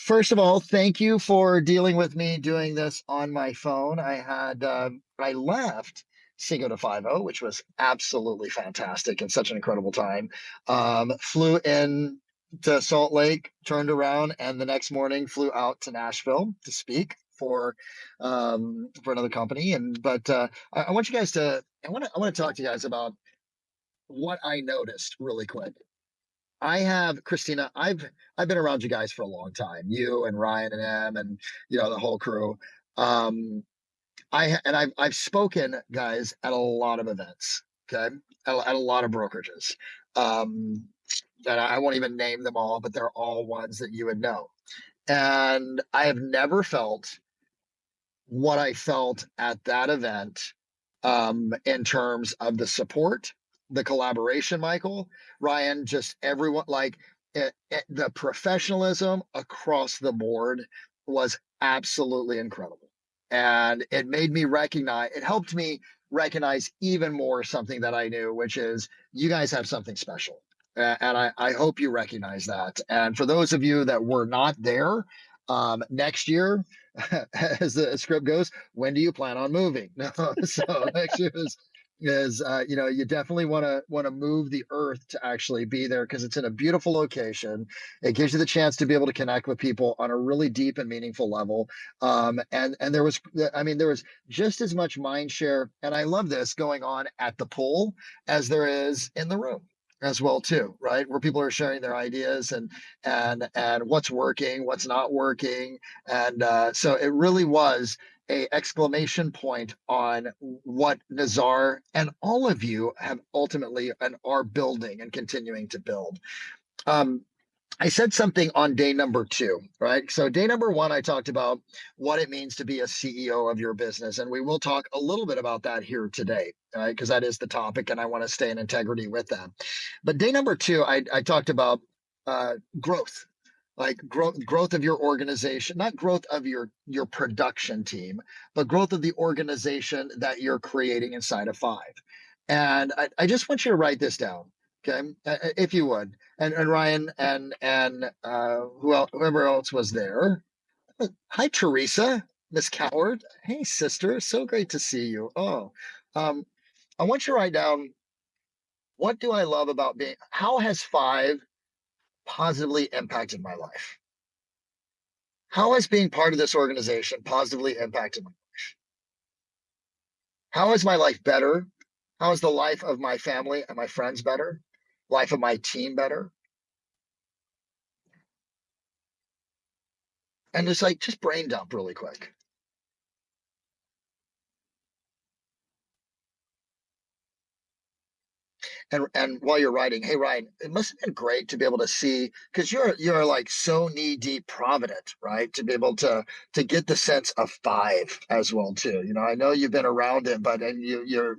First of all, thank you for dealing with me doing this on my phone. I left Cinco de Five-O, which was absolutely fantastic and such an incredible time. Flew in to Salt Lake, turned around, and the next morning flew out to Nashville to speak for another company. I want you guys to I want to talk to you guys about what I noticed really quick. I have Christina. I've been around you guys for a long time. You and Ryan and Em and the whole crew. Um, I've spoken, guys, at a lot of events. Okay, at a lot of brokerages. Um, and I won't even name them all, but they're all ones that you would know. And I have never felt what I felt at that event in terms of the support, the collaboration, Michael, Ryan, just everyone, the professionalism across the board was absolutely incredible. And it helped me recognize even more something that I knew, which is you guys have something special. And I hope you recognize that. And for those of you that were not there, next year, as the script goes, when do you plan on moving? No, so next year is you definitely want to move the earth to actually be there because it's in a beautiful location. It gives you the chance to be able to connect with people on a really deep and meaningful level. And there was just as much mind share, and I love this going on at the pool as there is in the room as well too, right? Where people are sharing their ideas and what's working, what's not working, so it really was a exclamation point on what Nazar and all of you have ultimately and are building and continuing to build. Um, I said something on day number two, right? So day number one, I talked about what it means to be a CEO of your business, and we will talk a little bit about that here today, right? Because that is the topic, and I want to stay in integrity with that. But day number two, I talked about growth, like growth of your organization, not growth of your production team, but growth of the organization that you're creating inside of Five. And I just want you to write this down, okay, if you would. And Ryan and whoever else was there. Hi, Teresa, Miss Coward. Hey, sister, so great to see you. Um, I want you to write down, what do I love about being? How has Five positively impacted my life? How has being part of this organization positively impacted my life? How is my life better? How is the life of my family and my friends better? Life of my team better? And just brain dump really quick. And while you're writing, hey Ryan, it must have been great to be able to see, because you're like so knee deep provident, right? To be able to get the sense of Five as well too. I know you've been around it, but and you're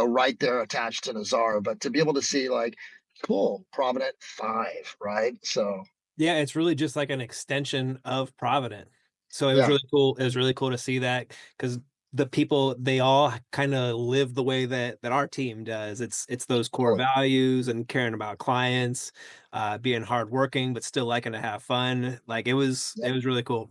right there attached to Nazar, but to be able to see like, cool, provident Five, right? So Yeah, it's really just like an extension of Provident. So it was yeah, really cool. It was really cool to see that because the people, they all kind of live the way that our team does. It's those core totally. values and caring about clients, being hardworking but still liking to have fun. Like it was really cool.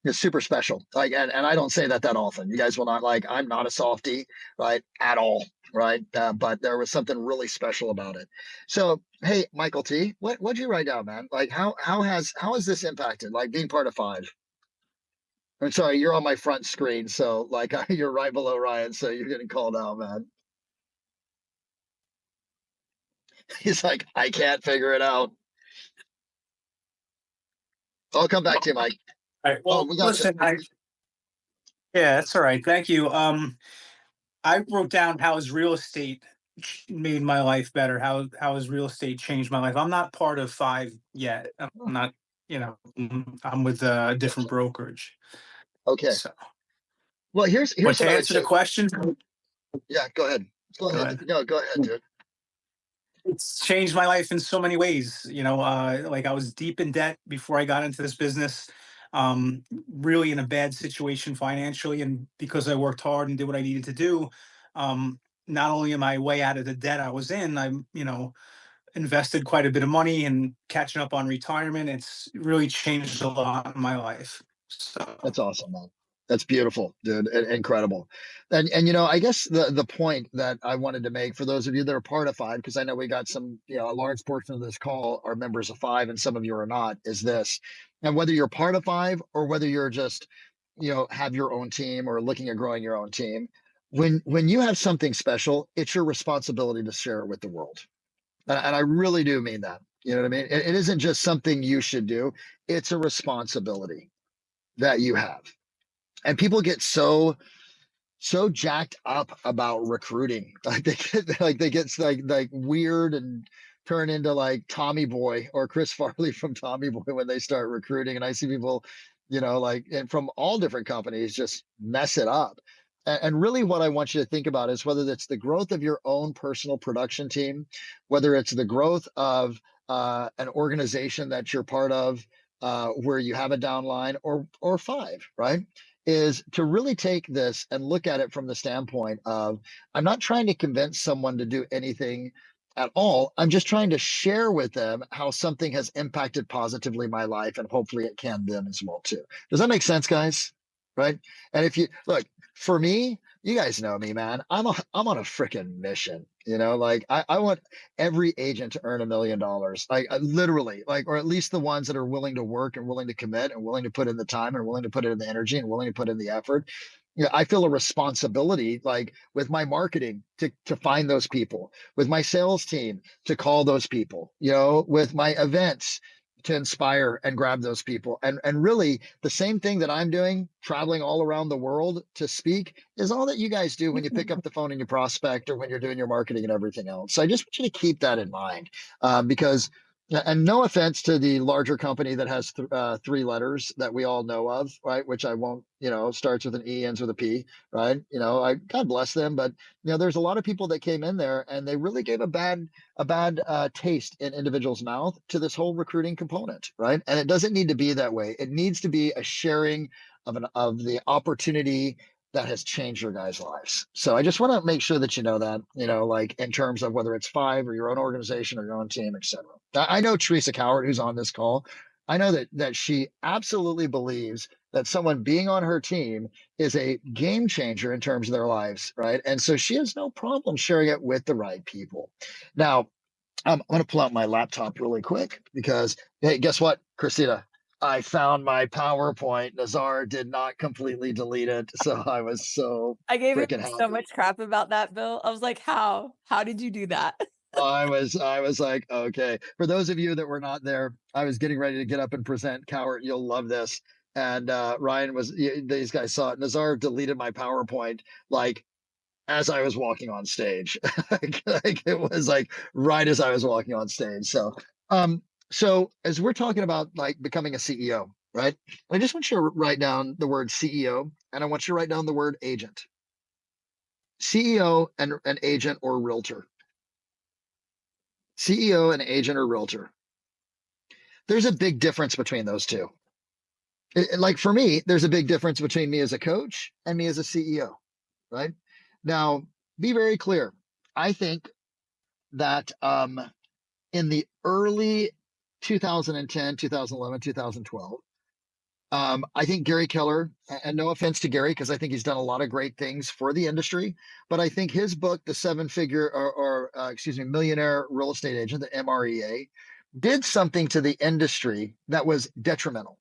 It's super special. Like, and I don't say that often. You guys will not, like, I'm not a softie, right? At all, right? But there was something really special about it. So, hey, Michael T, what'd you write down, man? Like, how has this impacted, like, being part of Five? I'm sorry, you're on my front screen, so like you're right below Ryan, so you're getting called out, man. He's like, I can't figure it out. I'll come back to you, Mike. All right. Oh, Well, we got listen, yeah, that's all right. Thank you. I wrote down how has real estate made my life better. How has real estate changed my life? I'm not part of Five yet. I'm not, I'm with a different brokerage. okay. So, Well, but here's what to I would answer the say. question, Yeah, go ahead. Go go ahead. ahead. No, go ahead, dude. It's changed my life in so many ways. Like I was deep in debt before I got into this business, really in a bad situation financially. And because I worked hard and did what I needed to do, not only am I way out of the debt I was in, I'm, invested quite a bit of money and catching up on retirement. It's really changed a lot in my life. So That's awesome, man. That's beautiful, dude. Incredible. And I guess the point that I wanted to make for those of you that are part of Five, because I know we got some, a large portion of this call are members of Five, and some of you are not, is this. And whether you're part of Five or whether you're just, have your own team or looking at growing your own team, when you have something special, it's your responsibility to share it with the world. And I really do mean that. You know what I mean? It isn't just something you should do, it's a responsibility that you have. And people get so jacked up about recruiting. Like they get weird and turn into like Tommy Boy or Chris Farley from Tommy Boy when they start recruiting. And I see people, and from all different companies just mess it up. And really what I want you to think about is whether it's the growth of your own personal production team, whether it's the growth of an organization that you're part of, where you have a downline, or Five, right? Is to really take this and look at it from the standpoint of, I'm not trying to convince someone to do anything at all. I'm just trying to share with them how something has impacted positively my life, and hopefully it can them as well too. Does that make sense, guys? Right? And if you look, for me, you guys know me, man. I'm on a freaking mission. Like I want every agent to earn $1 million. Like literally, like, or at least the ones that are willing to work and willing to commit and willing to put in the time and willing to put in the energy and willing to put in the effort. I feel a responsibility, like with my marketing to find those people, with my sales team to call those people, with my events to inspire and grab those people. And really the same thing that I'm doing, traveling all around the world to speak, is all that you guys do when you pick up the phone and you prospect, or when you're doing your marketing and everything else. So I just want you to keep that in mind, because, and no offense to the larger company that has three letters that we all know of, right? Which I won't, starts with an E, ends with a P, right? God bless them, but there's a lot of people that came in there and they really gave a bad taste in individuals' mouth to this whole recruiting component, right? And it doesn't need to be that way. It needs to be a sharing of the opportunity that has changed your guys' lives. So I just want to make sure that you know that, like in terms of whether it's Five or your own organization or your own team, etc. I know Teresa Coward, who's on this call. I know that she absolutely believes that someone being on her team is a game changer in terms of their lives, right? And so she has no problem sharing it with the right people. Now, I'm going to pull out my laptop really quick because, hey, guess what, Christina? I found my PowerPoint. Nazar did not completely delete it. So I was so I gave him freaking so happy. much crap about that, Bill. I was like, how? How did you do that? I was like, okay. For those of you that were not there, I was getting ready to get up and present. Coward, you'll love this. And Ryan these guys saw it. Nazar deleted my PowerPoint like as I was walking on stage. Like it was like right as I was walking on stage. So as we're talking about like becoming a CEO, right? I just want you to write down the word CEO, and I want you to write down the word agent. CEO and an agent or realtor. CEO and agent or realtor. There's a big difference between those two. Like for me, there's a big difference between me as a coach and me as a CEO, right? Now, be very clear. I think that in the early 2010, 2011, 2012, I think Gary Keller, and no offense to Gary, because I think he's done a lot of great things for the industry, but I think his book, The Seven Figure Millionaire Real Estate Agent, the MREA, did something to the industry that was detrimental.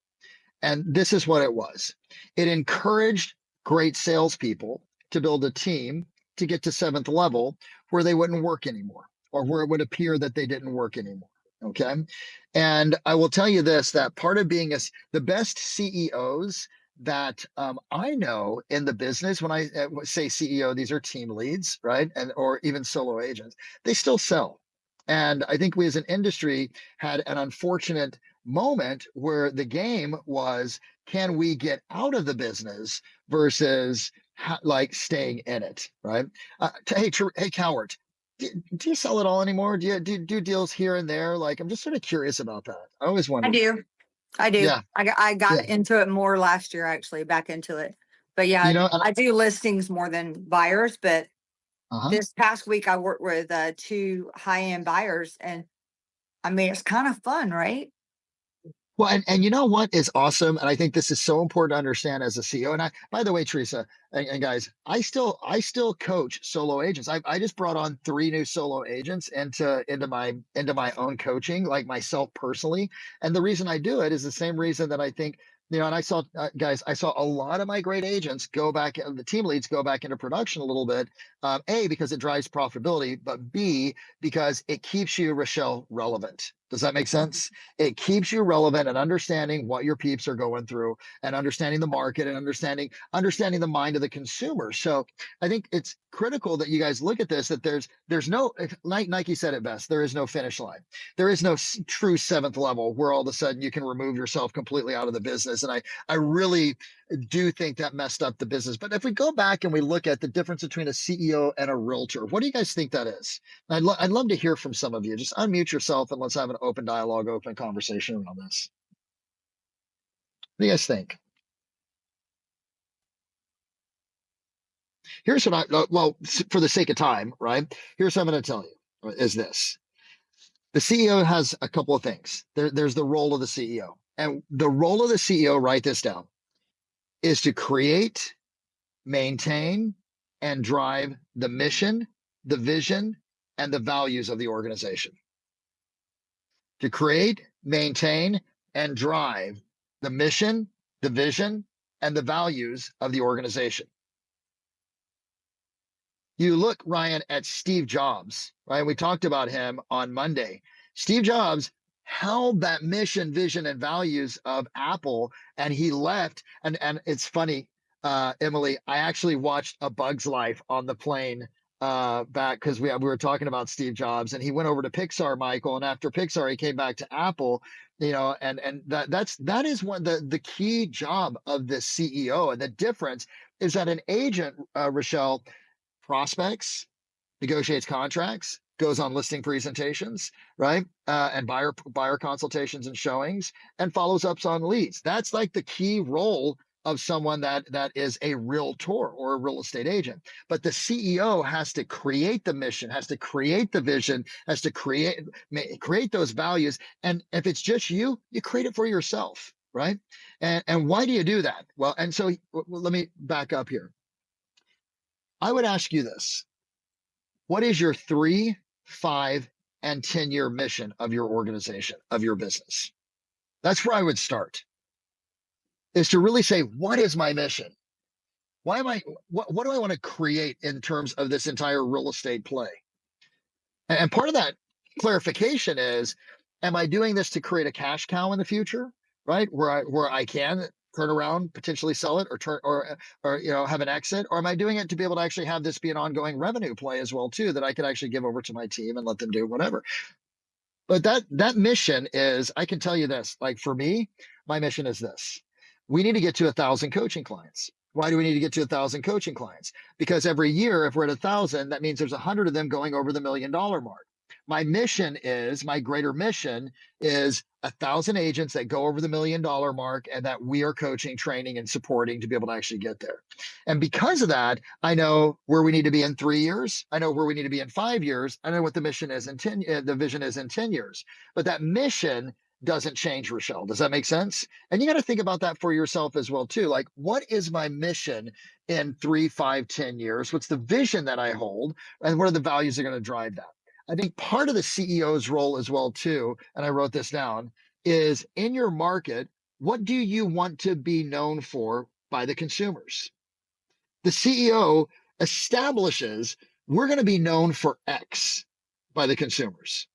And this is what it was. It encouraged great salespeople to build a team to get to seventh level where they wouldn't work anymore, or where it would appear that they didn't work anymore. Okay. And I will tell you this, that part of being the best CEOs that I know in the business, when I say CEO, these are team leads, right? And or even solo agents, they still sell. And I think we as an industry had an unfortunate moment where the game was, can we get out of the business versus like staying in it, right? Hey, Coward, do you sell it all anymore? Do you do deals here and there? Like, I'm just sort of curious about that. I always I wondered. do. I do. Yeah, I yeah. got into it more last year, actually, back into it. But yeah, And I do listings more than buyers. But uh-huh. this past week, I worked with two high-end buyers, and I mean, it's kind of fun, right? Well, and you know what is awesome, and I think this is so important to understand as a CEO. And I, by the way, Teresa and guys, I still coach solo agents. I just brought on 3 new solo agents into my own coaching, like myself personally. And the reason I do it is the same reason that I think, and I saw guys, I saw a lot of my great agents go back, the team leads go back into production a little bit. A, because it drives profitability, but B, because it keeps you, Rochelle, relevant. Does that make sense? It keeps you relevant and understanding what your peeps are going through and understanding the market and understanding the mind of the consumer. So I think it's critical that you guys look at this, that there's no, like Nike said it best, there is no finish line. There is no true 7th level where all of a sudden you can remove yourself completely out of the business. And I really do think that messed up the business. But if we go back and we look at the difference between a CEO and a realtor, what do you guys think that is? I'd love to hear from some of you. Just unmute yourself and let's have an open dialogue, open conversation around this. What do you guys think? Here's what well, for the sake of time, right? Here's what I'm going to tell you is this. The CEO has a couple of things. There's the role of the CEO. And the role of the CEO, write this down, is to create, maintain, and drive the mission, the vision, and the values of the organization. To create, maintain, and drive the mission, the vision, and the values of the organization. You look, Ryan, at Steve Jobs, right? We talked about him on Monday. Steve Jobs held that mission, vision, and values of Apple, and he left. And it's funny, Emily, I actually watched A Bug's Life on the plane back because we were talking about Steve Jobs, and he went over to Pixar, Michael, and after Pixar, he came back to Apple. And that is one the key job of the CEO, and the difference is that an agent, Rochelle, prospects, negotiates contracts, goes on listing presentations, right? And buyer consultations and showings, and follows ups on leads. That's like the key role of someone that is a realtor or a real estate agent. But the CEO has to create the mission, has to create the vision, has to create those values. And if it's just you create it for yourself, right? And why do you do that? Well, and so let me back up here. I would ask you this. What is your 3, 5, and 10-year mission of your organization, of your business? That's where I would start, is to really say, what is my mission? What do I want to create in terms of this entire real estate play? And part of that clarification is, am I doing this to create a cash cow in the future, right? Where I can turn around, potentially sell it, or have an exit, or am I doing it to be able to actually have this be an ongoing revenue play as well too, that I could actually give over to my team and let them do whatever. But that mission is, I can tell you this, like for me, my mission is this. We need to get to 1,000 coaching clients. Why do we need to get to 1,000 coaching clients? Because every year, if we're at 1,000, that means there's 100 of them going over the $1 million mark. My greater mission is 1,000 agents that go over the $1 million mark and that we are coaching, training, and supporting to be able to actually get there. And because of that, I know where we need to be in 3 years. I know where we need to be in 5 years. I know what the mission is the vision is in 10 years. But that mission doesn't change, Rochelle. Does that make sense? And you got to think about that for yourself as well too. Like, what is my mission in 3, 5, 10 years? What's the vision that I hold? And what are the values that are going to drive that? I think part of the CEO's role as well too, and I wrote this down, is in your market, what do you want to be known for by the consumers? The CEO establishes, we're going to be known for X by the consumers.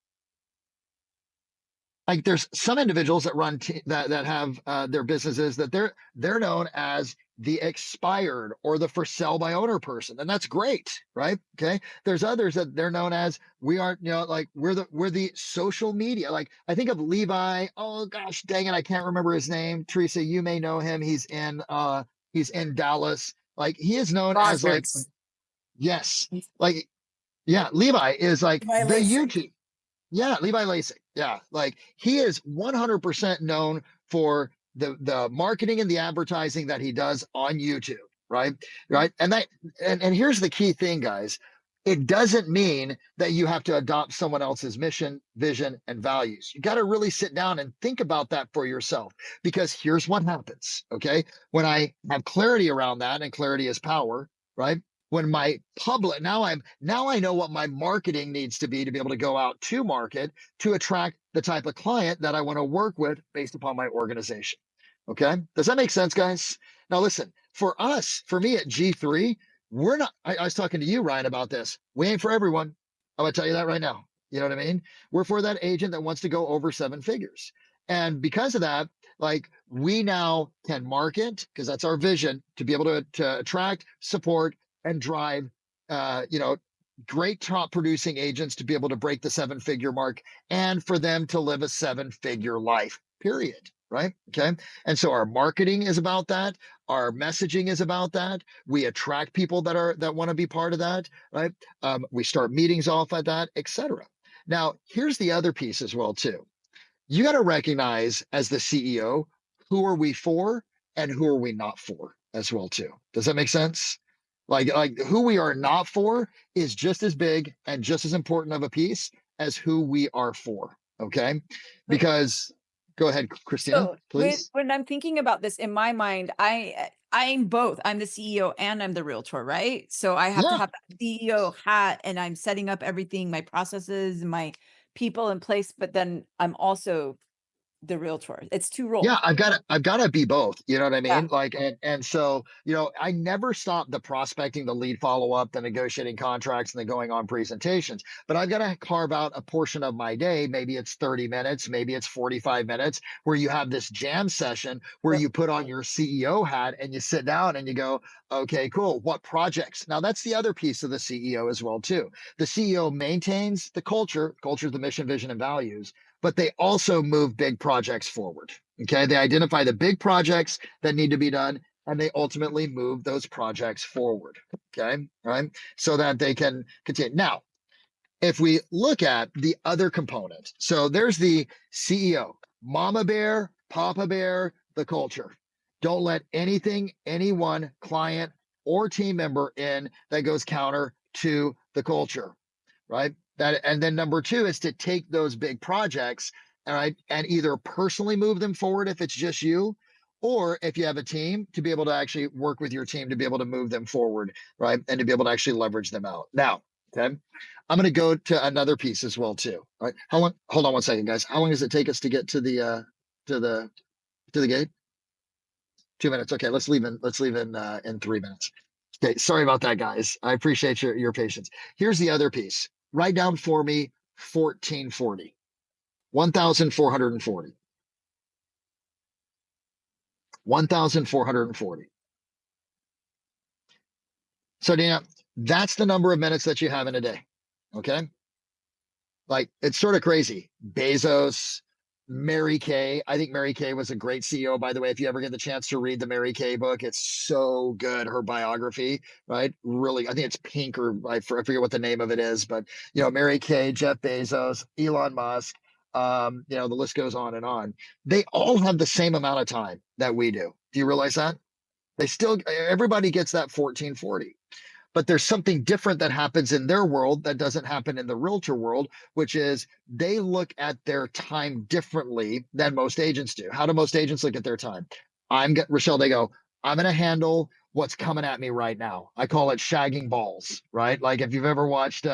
Like there's some individuals that run that have their businesses that they're known as the expired or the for sale by owner person, and that's great, right? Okay. There's others that they're known as we aren't, like we're the social media. Like I think of Levi. Oh gosh, dang it, I can't remember his name. Teresa, you may know him. He's in Dallas. Like he is known as like, yes, like yeah, Levi is like the YouTube. Yeah, Levi Lasik. Yeah, like he is 100% known for the marketing and the advertising that he does on YouTube, right? Right. And here's the key thing, guys. It doesn't mean that you have to adopt someone else's mission, vision, and values. You got to really sit down and think about that for yourself, because here's what happens. Okay. When I have clarity around that, and clarity is power, right? When my public, now I know what my marketing needs to be able to go out to market to attract the type of client that I want to work with based upon my organization. Okay. Does that make sense, guys? Now, listen, for us, for me at G3, we're not, I was talking to you, Ryan, about this. We ain't for everyone. I'm gonna tell you that right now. You know what I mean? We're for that agent that wants to go over 7 figures. And because of that, like, we now can market, because that's our vision, to be able to attract, support, and drive, you know, great top producing agents to be able to break the 7 figure mark, and for them to live a 7 figure life, period. Right. Okay. And so our marketing is about that. Our messaging is about that. We attract people that want to be part of that, right? We start meetings off at that, etc. Now, here's the other piece as well too. You got to recognize, as the CEO, who are we for and who are we not for as well too. Does that make sense? Like who we are not for is just as big and just as important of a piece as who we are for. Okay, But because go ahead, Christina, so please. when I'm thinking about this in my mind, I'm both. I'm the CEO and I'm the realtor, right? So I have to Yeah. have that CEO hat and I'm setting up everything, my processes, my people in place, but then I'm also the realtor. It's two Yeah, roles. I've got to be both. You know what I Yeah. mean? Like, and so, I never stop the prospecting, the lead follow-up, the negotiating contracts, and the going on presentations. But I've got to carve out a portion of my day. Maybe it's 30 minutes, maybe it's 45 minutes, where you have this jam session where Yep. you put on your CEO hat and you sit down and you go, okay, cool. What projects? Now that's the other piece of the CEO as well, too. The CEO maintains the culture, the mission, vision, and values, but they also move big projects forward. Okay, they identify the big projects that need to be done, and they ultimately move those projects forward. Okay, right, so that they can continue. Now, if we look at the other component, so there's the CEO, Mama Bear, Papa Bear, the culture. Don't let anything, anyone, client, or team member in that goes counter to the culture, right? That, and then number two is to take those big projects, all right, and either personally move them forward if it's just you, or if you have a team, to be able to actually work with your team to be able to move them forward, right, and to be able to actually leverage them out. Now, okay, I'm going to go to another piece as well too. All right, how long? Hold on one second, guys. How long does it take us to get to to the to the gate? 2 minutes. Okay, let's leave in 3 minutes. Okay, sorry about that, guys. I appreciate your patience. Here's the other piece. Write down for me 1440. 1440. 1440. So Dina, that's the number of minutes that you have in a day. Okay. Like, it's sort of crazy. Bezos, Mary Kay. I think Mary Kay was a great CEO, by the way. If you ever get the chance to read the Mary Kay book, it's so good. Her biography, right? Really, I think it's pink, or I forget what the name of it is, but Mary Kay, Jeff Bezos, Elon Musk, the list goes on and on. They all have the same amount of time that we do. Do you realize that? Everybody gets that 1440. But there's something different that happens in their world that doesn't happen in the realtor world, which is they look at their time differently than most agents do. How do most agents look at their time? Rochelle, they go, I'm going to handle what's coming at me right now. I call it shagging balls, right? Like, if you've ever watched,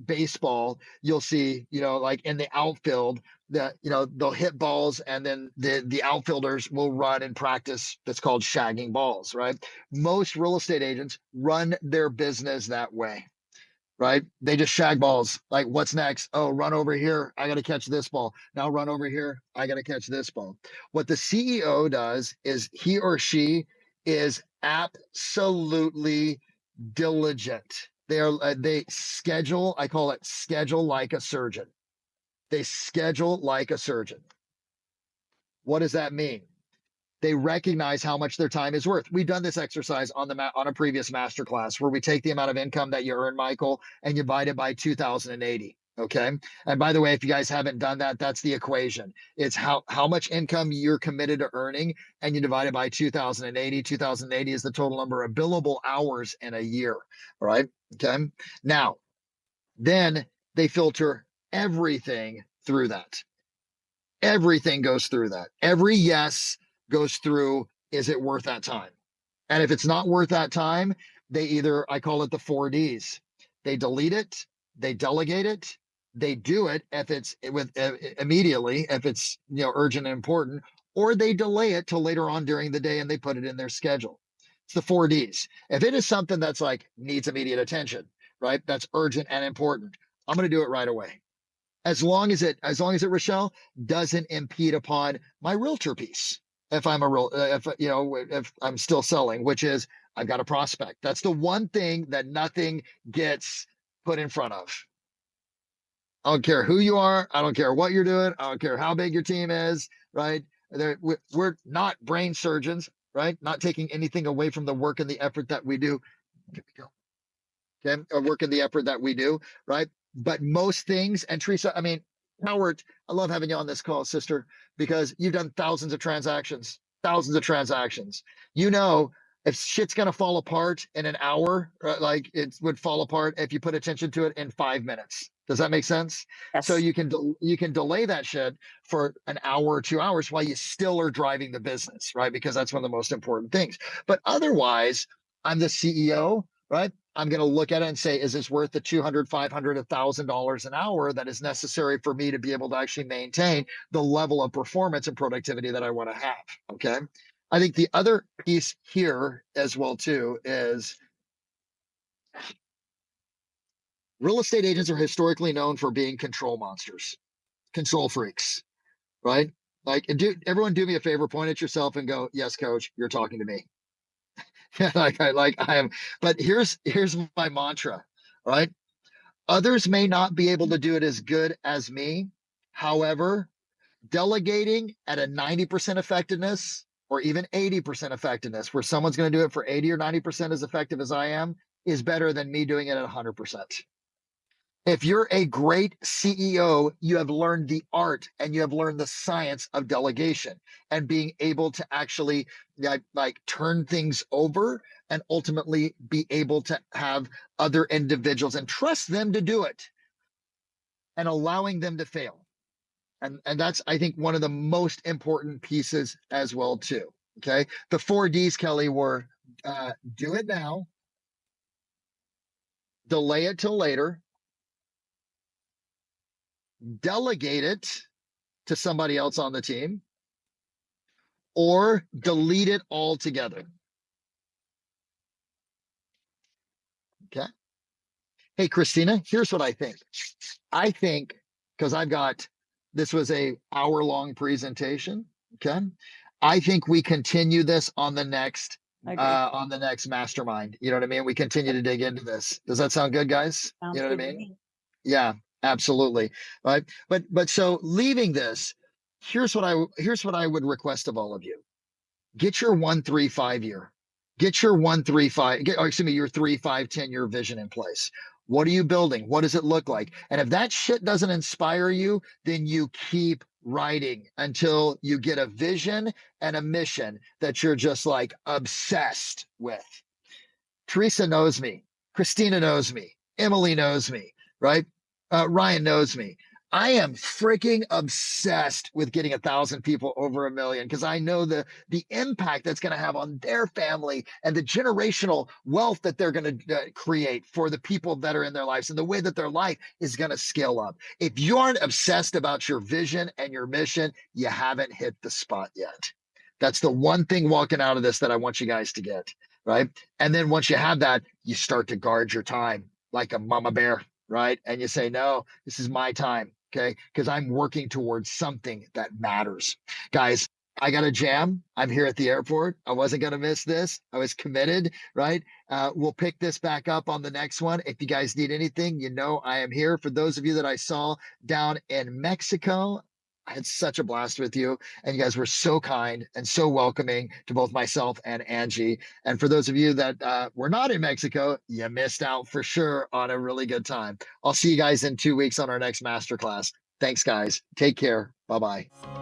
baseball, you'll see, like in the outfield, that they'll hit balls, and then the outfielders will run in practice. That's called shagging balls, right? Most real estate agents run their business that way, right? They just shag balls. Like, what's next? Oh, run over here. I got to catch this ball. Now run over here. I got to catch this ball. What the CEO does is he or she is absolutely diligent. They schedule. I call it schedule like a surgeon. They schedule like a surgeon. What does that mean? They recognize how much their time is worth. We've done this exercise on on a previous masterclass, where we take the amount of income that you earn, Michael, and you divide it by 2,080. Okay. And by the way, if you guys haven't done that, that's the equation. It's how much income you're committed to earning, and you divide it by 2080. 2080 is the total number of billable hours in a year. All right. Okay. Now, then they filter everything through that. Everything goes through that. Every yes goes through, is it worth that time? And if it's not worth that time, they either, I call it the 4Ds. They delete it, they delegate it, they do it if it's with immediately, if it's urgent and important, or they delay it till later on during the day and they put it in their schedule. It's the 4Ds. If it is something that's like needs immediate attention, right? That's urgent and important. I'm going to do it right away. As long as it, Rochelle, doesn't impede upon my realtor piece. If I'm a real, if I'm still selling, which is I've got a prospect. That's the one thing that nothing gets put in front of. I don't care who you are. I don't care what you're doing. I don't care how big your team is, right? We're not brain surgeons, right? Not taking anything away from the work and the effort that we do. Okay, work and the effort that we do, right? But most things, and Teresa, I mean, Howard, I love having you on this call, sister, because you've done thousands of transactions, thousands of transactions. You know, if shit's gonna fall apart in an hour, like it would fall apart if you put attention to it in 5 minutes. Does that make sense? So Yes. you can delay that shit for an hour or 2 hours while you still are driving the business, right? Because that's one of the most important things. But otherwise, I'm the CEO, right? I'm going to look at it and say, is this worth the 200, 500, $1,000 an hour that is necessary for me to be able to actually maintain the level of performance and productivity that I want to have? Okay. I think the other piece here as well too is real estate agents are historically known for being control monsters, control freaks, right? Like, everyone do me a favor, point at yourself and go, yes, coach, you're talking to me. like I am. But here's my mantra, right? Others may not be able to do it as good as me. However, delegating at a 90% effectiveness or even 80% effectiveness, where someone's going to do it for 80 or 90% as effective as I am, is better than me doing it at 100%. If you're a great CEO, you have learned the art and you have learned the science of delegation and being able to actually like turn things over and ultimately be able to have other individuals and trust them to do it and allowing them to fail. And that's, I think, one of the most important pieces as well too. Okay. The 4Ds, Kelly, were do it now, delay it till later, delegate it to somebody else on the team, or delete it altogether. Okay. Hey, Christina, here's what I think. I think, because this was a hour-long presentation. Okay. I think we continue this on the next I agree. mastermind. You know what I mean? We continue to dig into this. Does that sound good, guys? Sounds You know what good I to mean? me. Yeah, absolutely. Right. But so leaving this, here's what I would request of all of you. Get your 1-3-5 year. Get your 1-3-5, excuse me, your 3-5-10 year vision in place. What are you building? What does it look like? And if that shit doesn't inspire you, then you keep writing until you get a vision and a mission that you're just like obsessed with. Teresa knows me. Christina knows me. Emily knows me, right? Ryan knows me. I am freaking obsessed with getting 1,000 people over 1 million because I know the impact that's going to have on their family and the generational wealth that they're going to create for the people that are in their lives and the way that their life is going to scale up. If you aren't obsessed about your vision and your mission, you haven't hit the spot yet. That's the one thing walking out of this that I want you guys to get, right? And then once you have that, you start to guard your time like a mama bear, right? And you say, no, this is my time. Okay. Because I'm working towards something that matters. Guys, I got a jam. I'm here at the airport. I wasn't going to miss this. I was committed, right? We'll pick this back up on the next one. If you guys need anything, I am here. For those of you that I saw down in Mexico, I had such a blast with you, and you guys were so kind and so welcoming to both myself and Angie. And for those of you that were not in Mexico, you missed out for sure on a really good time. I'll see you guys in 2 weeks on our next masterclass. Thanks, guys. Take care. Bye bye.